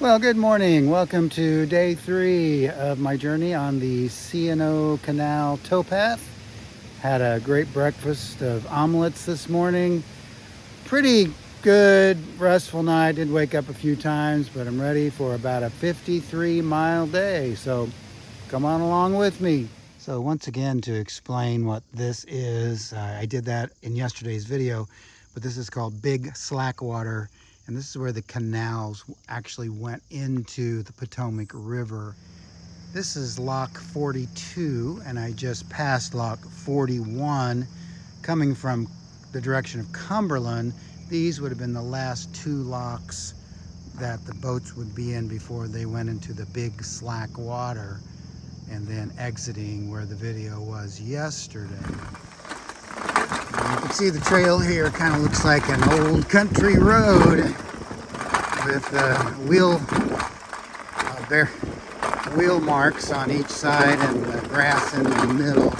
Well, good morning. Welcome to day 3 of my journey on the Canal Towpath. Had a great breakfast of omelets this morning. Pretty good, restful night. Did wake up a few times, but I'm ready for about a 53-mile day. So come on along with me. So once again, to explain what this is, I did that in yesterday's video, but this is called Big Slack Water, and this is where the canals actually went into the Potomac River. This is lock 42, and I just passed lock 41 coming from the direction of Cumberland. These would have been the last 2 locks that the boats would be in before they went into the Big Slack Water, and then exiting where the video was yesterday. And you can see the trail here kind of looks like an old country road with wheel marks on each side and the grass in the middle.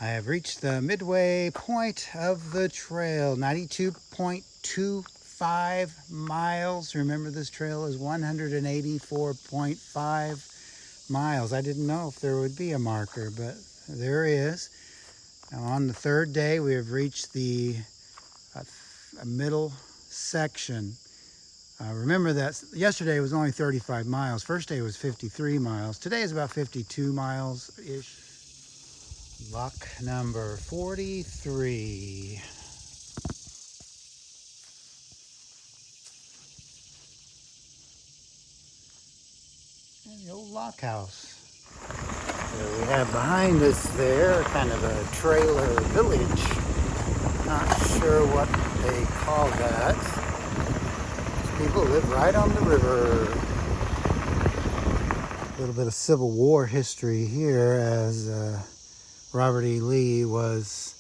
I have reached the midway point of the trail, 92.25 miles. Remember, this trail is 184.5 miles. I didn't know if there would be a marker, but there is. Now, on the 3rd day, we have reached the middle section. Remember that yesterday was only 35 miles. First day was 53 miles. Today is about 52 miles-ish. Lock number 43. And the old lock house. So we have behind us there kind of a trailer village. Not sure what they call that. People live right on the river. A little bit of Civil War history here as Robert E. Lee was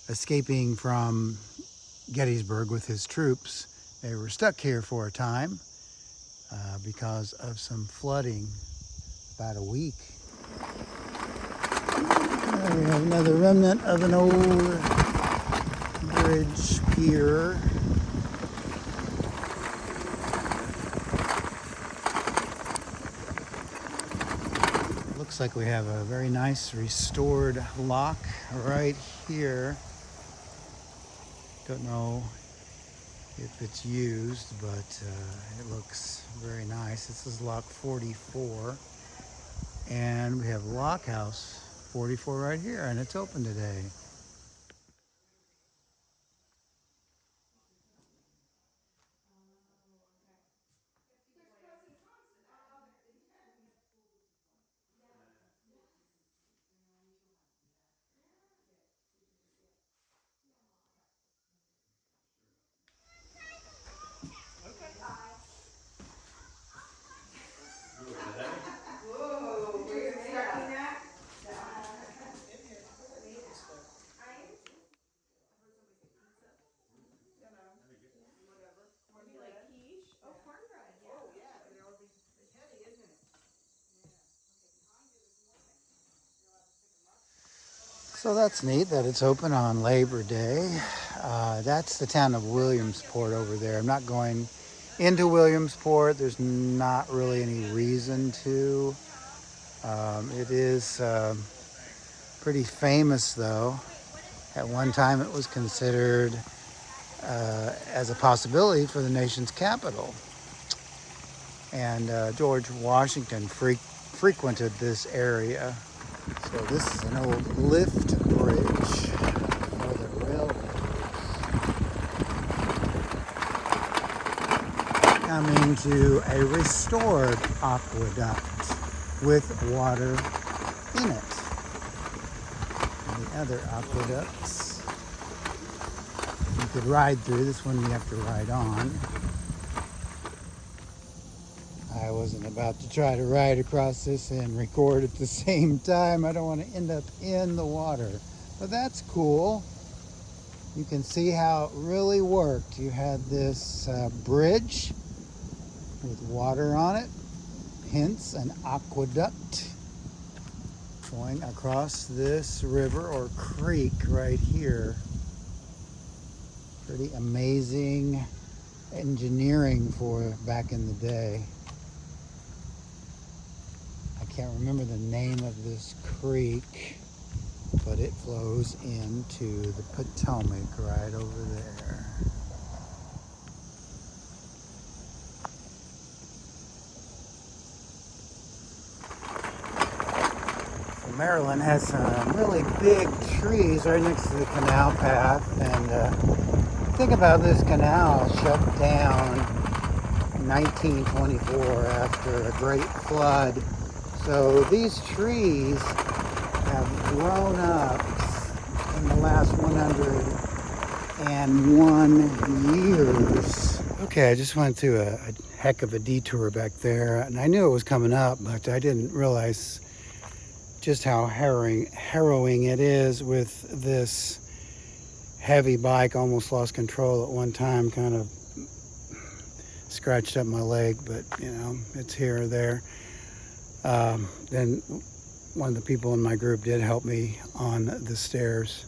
escaping from Gettysburg with his troops. They were stuck here for a time because of some flooding, about a week. There we have another remnant of an old bridge pier. Looks like we have a very nice restored lock right here. Don't know if it's used, but it looks very nice. This is lock 44. And we have lock house 44 right here, and it's open today. So that's neat that it's open on Labor Day. That's the town of Williamsport over there. I'm not going into Williamsport. There's not really any reason to. It is pretty famous, though. At one time, it was considered as a possibility for the nation's capital. And George Washington frequented this area. So this is an old lift bridge for the railroads. Coming to a restored aqueduct with water in it. And the other aqueducts you could ride through. This one you have to ride on. I wasn't about to try to ride across this and record at the same time. I don't want to end up in the water. But that's cool. You can see how it really worked. You had this bridge with water on it, hence an aqueduct going across this river or creek right here. Pretty amazing engineering for back in the day. can't remember the name of this creek, but it flows into the Potomac right over there. So Maryland has some really big trees right next to the canal path, and think about this canal shut down in 1924 after a great flood. So these trees have grown up in the last 101 years. Okay, I just went through a heck of a detour back there, and I knew it was coming up, but I didn't realize just how harrowing it is with this heavy bike. Almost lost control at one time, kind of scratched up my leg, but you know, it's here or there. Then one of the people in my group did help me on the stairs.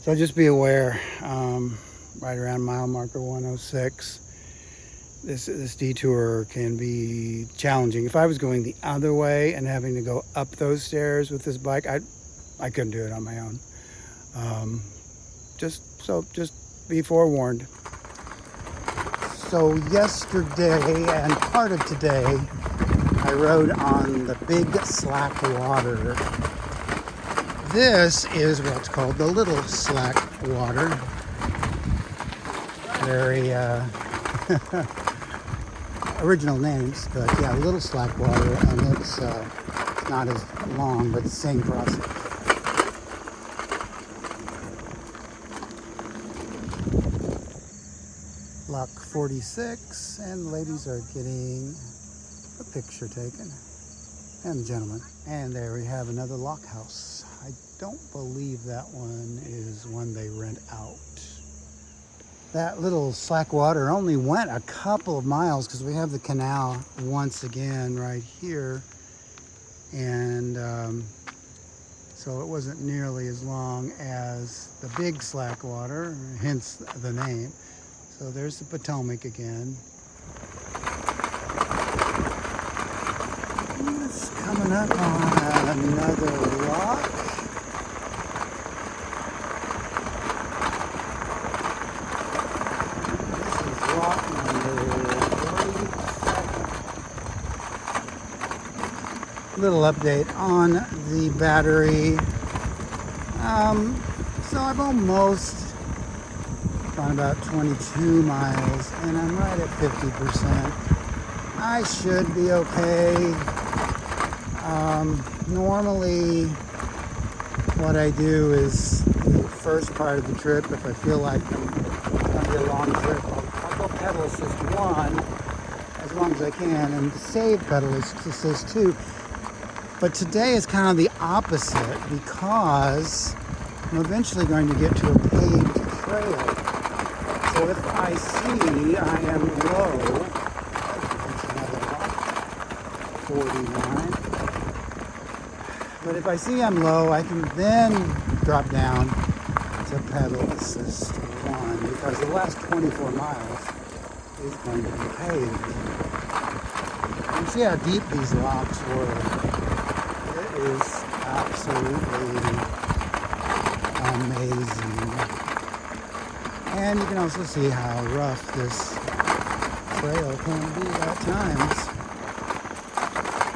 So just be aware, right around mile marker 106, this detour can be challenging. If I was going the other way and having to go up those stairs with this bike, I couldn't do it on my own. Just be forewarned. So yesterday and part of today, I rode on the big slack water. This is what's called the little slack water. Very original names, but yeah, little slack water, and it's not as long, but the same process. Lock 46, and ladies are getting a picture taken, and gentlemen. And there we have another lock house. I don't believe that one is one they rent out. That little slack water only went a couple of miles because we have the canal once again right here, and so it wasn't nearly as long as the big slack water, hence the name. So there's the Potomac again. It's coming up on another rock. This is rock number 47. Little update on the battery. So I've almost gone about 22 miles, and I'm right at 50%. I should be okay. Normally what I do is the first part of the trip, if I feel like it's going to be a long trip, I'll go pedal assist 1 as long as I can, and save pedal assist 2. But today is kind of the opposite because I'm eventually going to get to a paved trail. So if I see I am low, that's another rock, 49. But if I see I'm low, I can then drop down to pedal assist 1 because the last 24 miles is going to be paved. You see how deep these rocks were. It is absolutely amazing. And you can also see how rough this trail can be at times.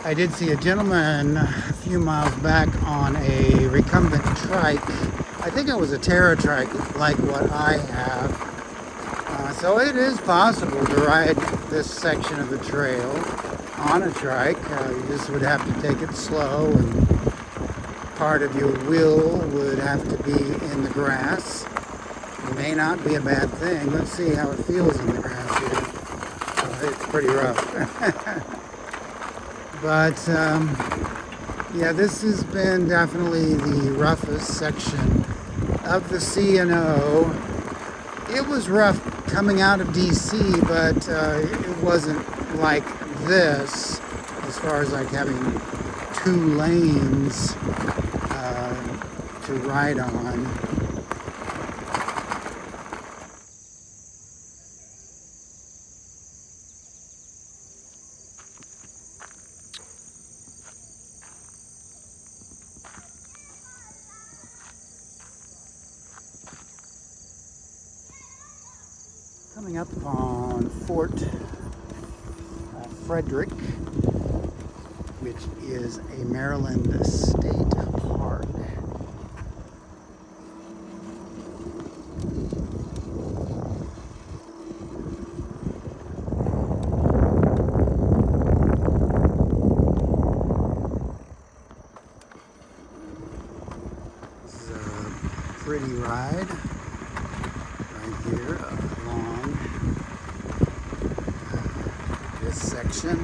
I did see a gentleman a few miles back on a recumbent trike. I think it was a Terra trike like what I have. So it is possible to ride this section of the trail on a trike. You just would have to take it slow, and part of your will would have to be in the grass. It may not be a bad thing. Let's see how it feels in the grass here. It's pretty rough. But yeah, this has been definitely the roughest section of the C&O. It was rough coming out of DC, but it wasn't like this as far as like having 2 lanes to ride on. Coming up on Fort Frederick, which is a Maryland state park. This is a pretty ride right here along this section.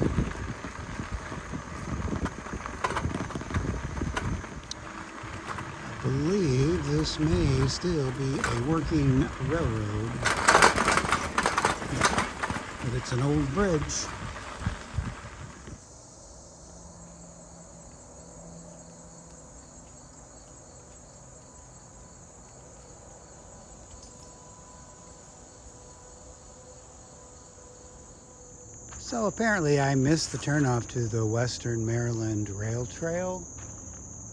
I believe this may still be a working railroad, but it's an old bridge. So apparently I missed the turnoff to the Western Maryland Rail Trail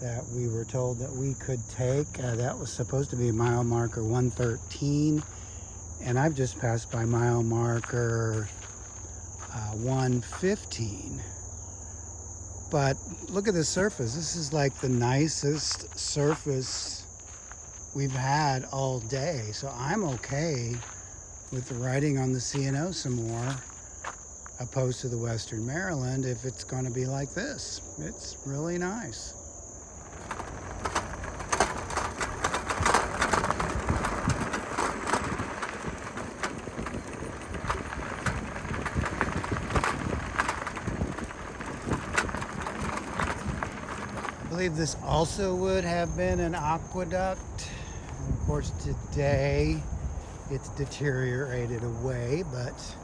that we were told that we could take. That was supposed to be mile marker 113, and I've just passed by mile marker 115. But look at this surface. This is like the nicest surface we've had all day. So I'm okay with riding on the C&O some more, opposed to the Western Maryland, if it's going to be like this. It's really nice. I believe this also would have been an aqueduct. And of course, today it's deteriorated away, but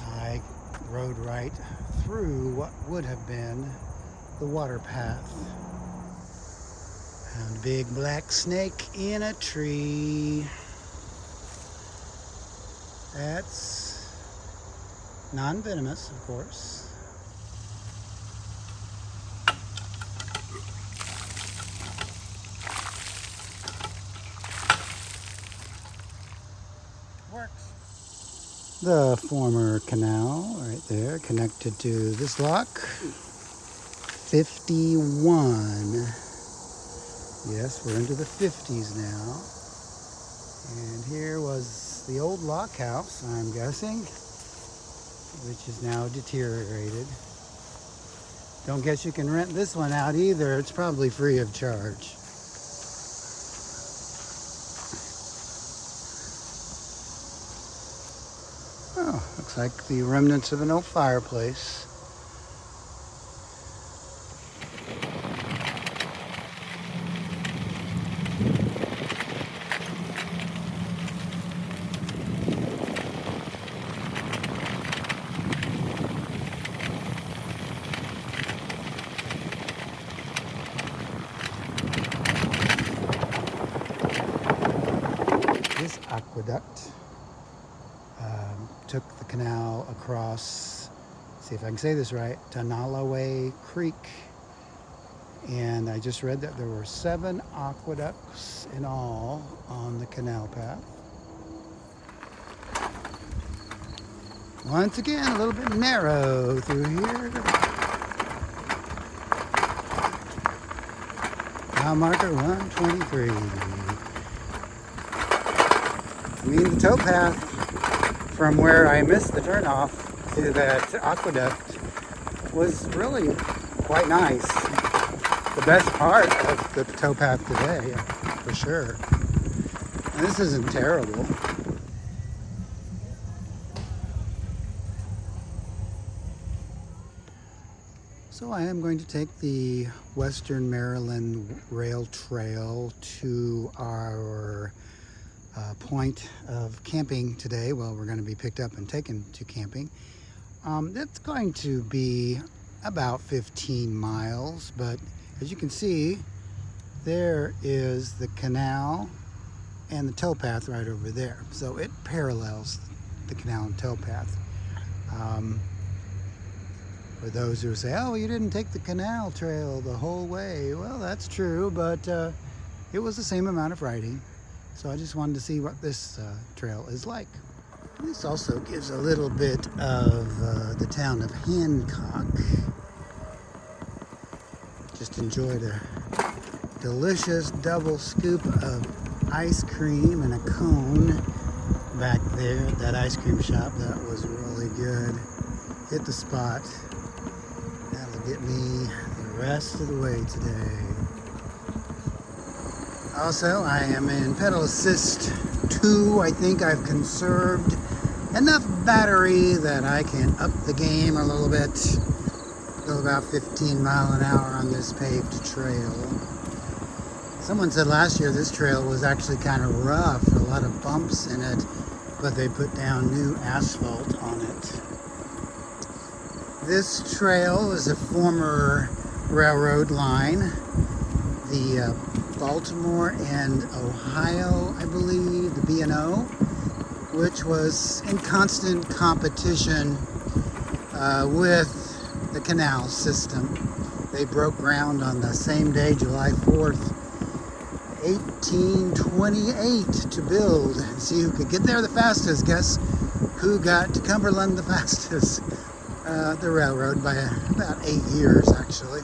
I rode right through what would have been the water path. Found a big black snake in a tree. That's non-venomous, of course. Works. The former canal right there, connected to this lock. 51. Yes, we're into the 50s now. And here was the old lock house, I'm guessing, which is now deteriorated. Don't guess you can rent this one out either. It's probably free of charge. Oh, looks like the remnants of an old fireplace. This aqueduct took the canal across, see if I can say this right, Tanalaway Creek. And I just read that there were 7 aqueducts in all on the canal path. Once again, a little bit narrow through here. Mile marker 123. I mean, the towpath from where I missed the turnoff to that aqueduct was really quite nice. The best part of the towpath today, for sure. And this isn't terrible. So I am going to take the Western Maryland Rail Trail to our point of camping today. Well, we're going to be picked up and taken to camping. That's going to be about 15 miles, but as you can see, there is the canal and the towpath right over there. So it parallels the canal and towpath. For those who say, oh, you didn't take the canal trail the whole way. Well, that's true, but it was the same amount of riding. So I just wanted to see what this trail is like. This also gives a little bit of the town of Hancock. Just enjoyed a delicious double scoop of ice cream and a cone back there at that ice cream shop. That was really good. Hit the spot. That'll get me the rest of the way today. Also, I am in pedal assist 2. I think I've conserved enough battery that I can up the game a little bit. Go about 15 miles an hour on this paved trail. Someone said last year this trail was actually kind of rough, a lot of bumps in it, but they put down new asphalt on it. This trail is a former railroad line, the Baltimore and Ohio, I believe, the B&O, which was in constant competition with the canal system. They broke ground on the same day, July 4th, 1828, to build and see who could get there the fastest. Guess who got to Cumberland the fastest? The railroad by about 8 years, actually.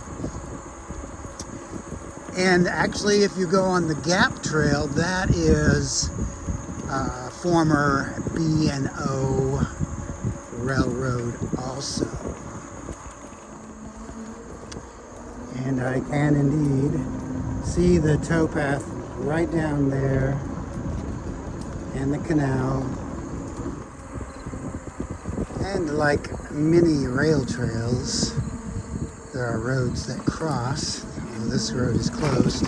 And actually, if you go on the Gap Trail, that is former B&O railroad also. And I can indeed see the towpath right down there and the canal. And like many rail trails, there are roads that cross. Well, this road is closed.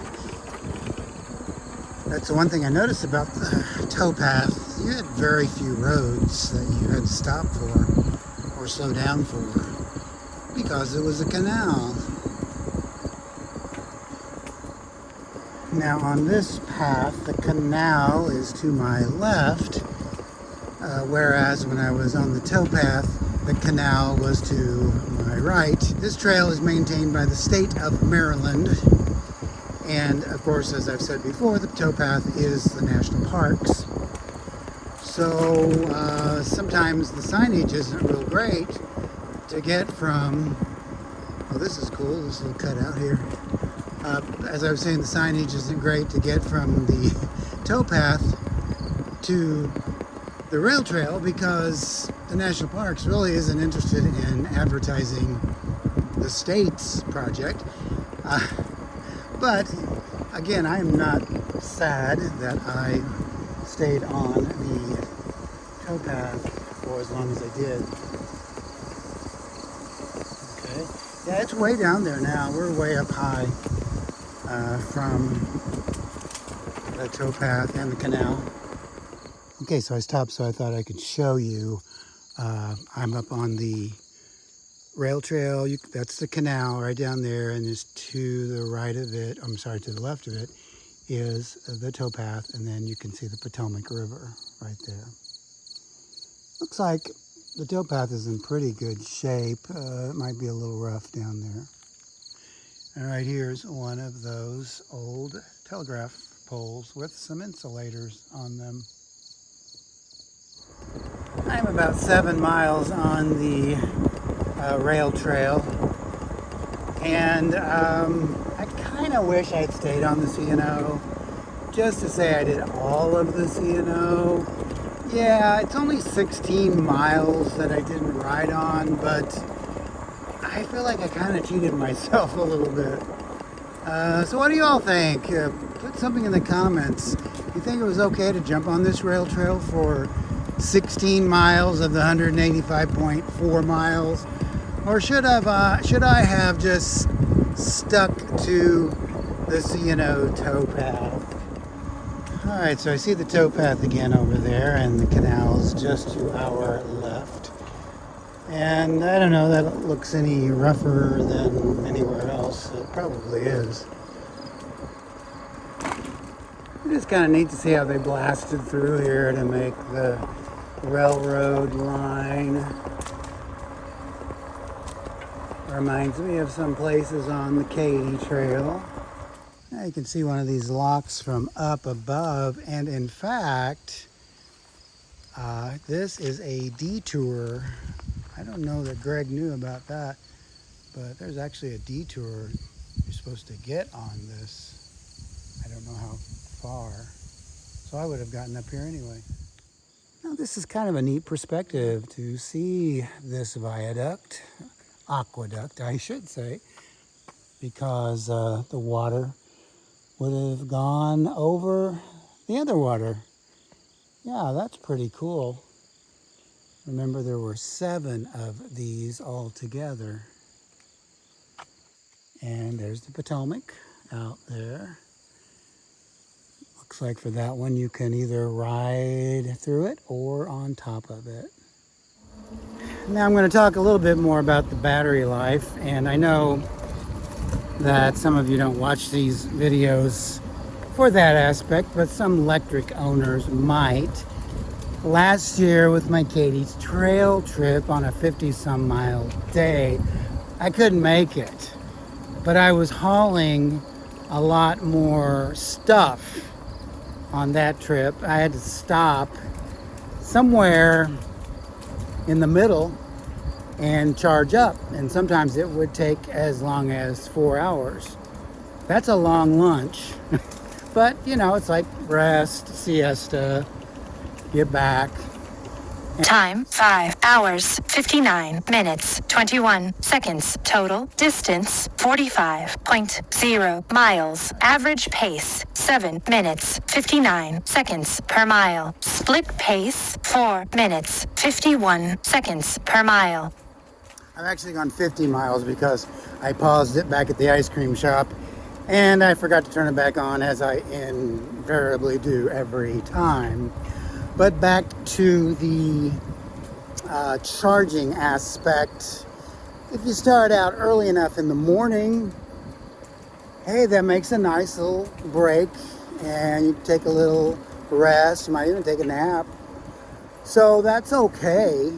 That's the one thing I noticed about the towpath. You had very few roads that you had to stop for or slow down for because it was a canal. Now on this path, the canal is to my left, whereas when I was on the towpath, the canal was to my right. This trail is maintained by the state of Maryland, and of course, as I've said before, the towpath is the national parks. So sometimes the signage isn't real great to get from, oh, this is cool, this little cutout here. As I was saying, the signage isn't great to get from the towpath to the rail trail because the national parks really isn't interested in advertising the state's project. But again, I am not sad that I stayed on the towpath for as long as I did. Okay, yeah, it's way down there now. We're way up high from the towpath and the canal. Okay, so I stopped so I thought I could show you. I'm up on the rail trail. That's the canal right down there, and just to the right of it, I'm sorry, to the left of it, is the towpath, and then you can see the Potomac River right there. Looks like the towpath is in pretty good shape. It might be a little rough down there. And right here's one of those old telegraph poles with some insulators on them. I'm about 7 miles on the rail trail, and I kind of wish I'd stayed on the C&O just to say I did all of the C&O. Yeah, it's only 16 miles that I didn't ride on, but I feel like I kind of cheated myself a little bit. So what do you all think? Put something in the comments. You think it was okay to jump on this rail trail for 16 miles of the 185.4 miles? Or should I have just stuck to the C&O towpath? Alright, so I see the towpath again over there, and the canal is just to our left. And I don't know that it looks any rougher than anywhere else. It probably is. It is kind of neat to see how they blasted through here to make the railroad line. Reminds me of some places on the Katy Trail. Now you can see one of these locks from up above, and in fact, This is a detour. I don't know that Greg knew about that, but there's actually a detour you're supposed to get on this. I don't know how far. So I would have gotten up here anyway. Now this is kind of a neat perspective to see this viaduct, aqueduct I should say, because the water would have gone over the other water. Yeah, that's pretty cool. Remember, there were 7 of these all together. And there's the Potomac out there. Looks like for that one you can either ride through it or on top of it. Now I'm going to talk a little bit more about the battery life, and I know that some of you don't watch these videos for that aspect, but some electric owners might. Last year with my Katie's trail trip on a 50-some mile day, I couldn't make it, but I was hauling a lot more stuff on that trip. I had to stop somewhere in the middle and charge up, and sometimes it would take as long as 4 hours. That's a long lunch. But you know, it's like rest, siesta, get back. Time 5 hours 59 minutes 21 seconds. Total distance 45.0 miles. Average pace 7 minutes 59 seconds per mile. Split pace 4 minutes 51 seconds per mile. I've actually gone 50 miles because I paused it back at the ice cream shop and I forgot to turn it back on, as I invariably do every time. But back to the charging aspect. If you start out early enough in the morning, hey, that makes a nice little break, and you take a little rest. You might even take a nap. So that's okay.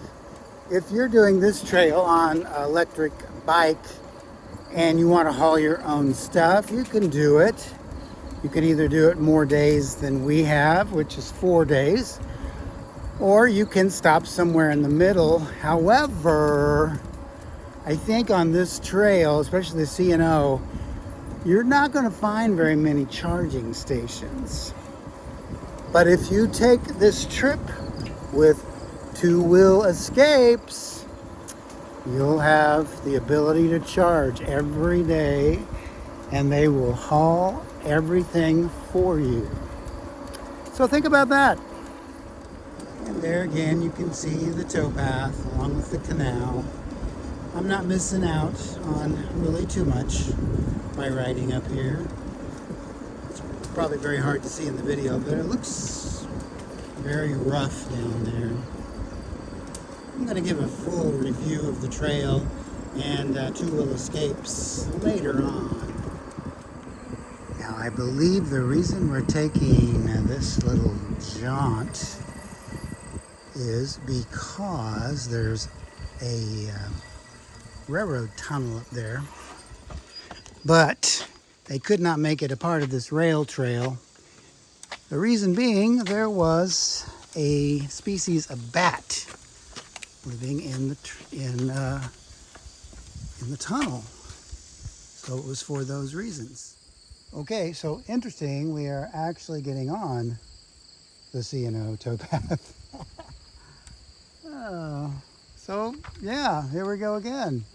If you're doing this trail on an electric bike and you want to haul your own stuff, you can do it. You can either do it more days than we have, which is 4 days, or you can stop somewhere in the middle. However, I think on this trail, especially the C&O, you're not going to find very many charging stations. But if you take this trip with 2-wheel escapes, you'll have the ability to charge every day, and they will haul everything for you. So think about that. And there again, you can see the towpath along with the canal. I'm not missing out on really too much by riding up here. It's probably very hard to see in the video, but it looks very rough down there. I'm going to give a full review of the trail and 2-wheel escapes later on. Now, I believe the reason we're taking this little jaunt is because there's a railroad tunnel up there, but they could not make it a part of this rail trail. The reason being, there was a species of bat living in the tunnel, so it was for those reasons. Okay, so interesting, we are actually getting on the C&O towpath. Oh, so yeah, here we go again.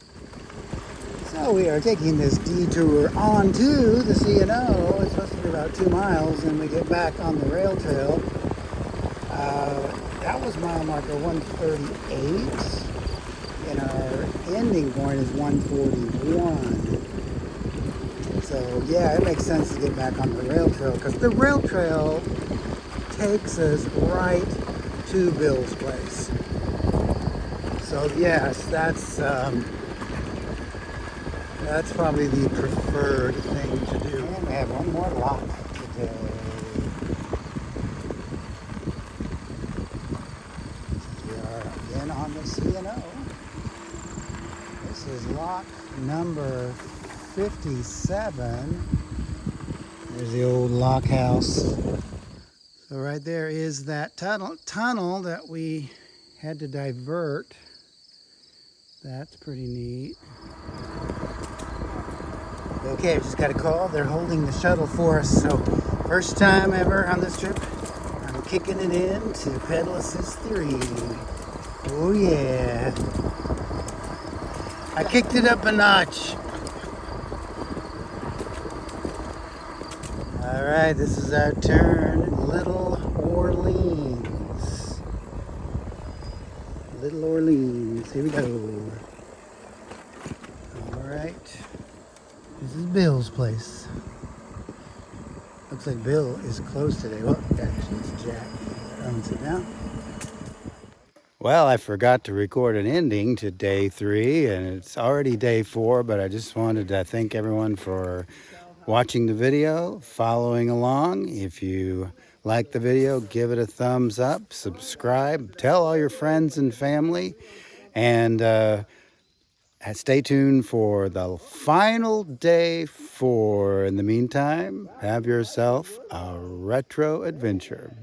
So we are taking this detour onto the C&O. It's supposed to be about 2 miles, and we get back on the rail trail. That was mile marker 138, and our ending point is 141. So yeah, it makes sense to get back on the rail trail, because the rail trail takes us right to Bill's place. So yes, that's probably the preferred thing to do. And we have one more lock today. We are again on the C&O. This is lock number 57. There's the old lock house. So right there is that tunnel that we had to divert. That's pretty neat. Okay, I just got a call. They're holding the shuttle for us. So first time ever on this trip, I'm kicking it in to Pedal Assist 3. Oh yeah. I kicked it up a notch. All right, this is our turn. Little Orleans. Little Orleans. Here we go. All right. This is Bill's place. Looks like Bill is closed today. Well, actually, it's Jack that owns it now. Well, I forgot to record an ending to day 3, and it's already day 4, but I just wanted to thank everyone for watching the video, following along. If you like the video, give it a thumbs up, subscribe, tell all your friends and family, and stay tuned for the final day 4. In the meantime, have yourself a retro adventure.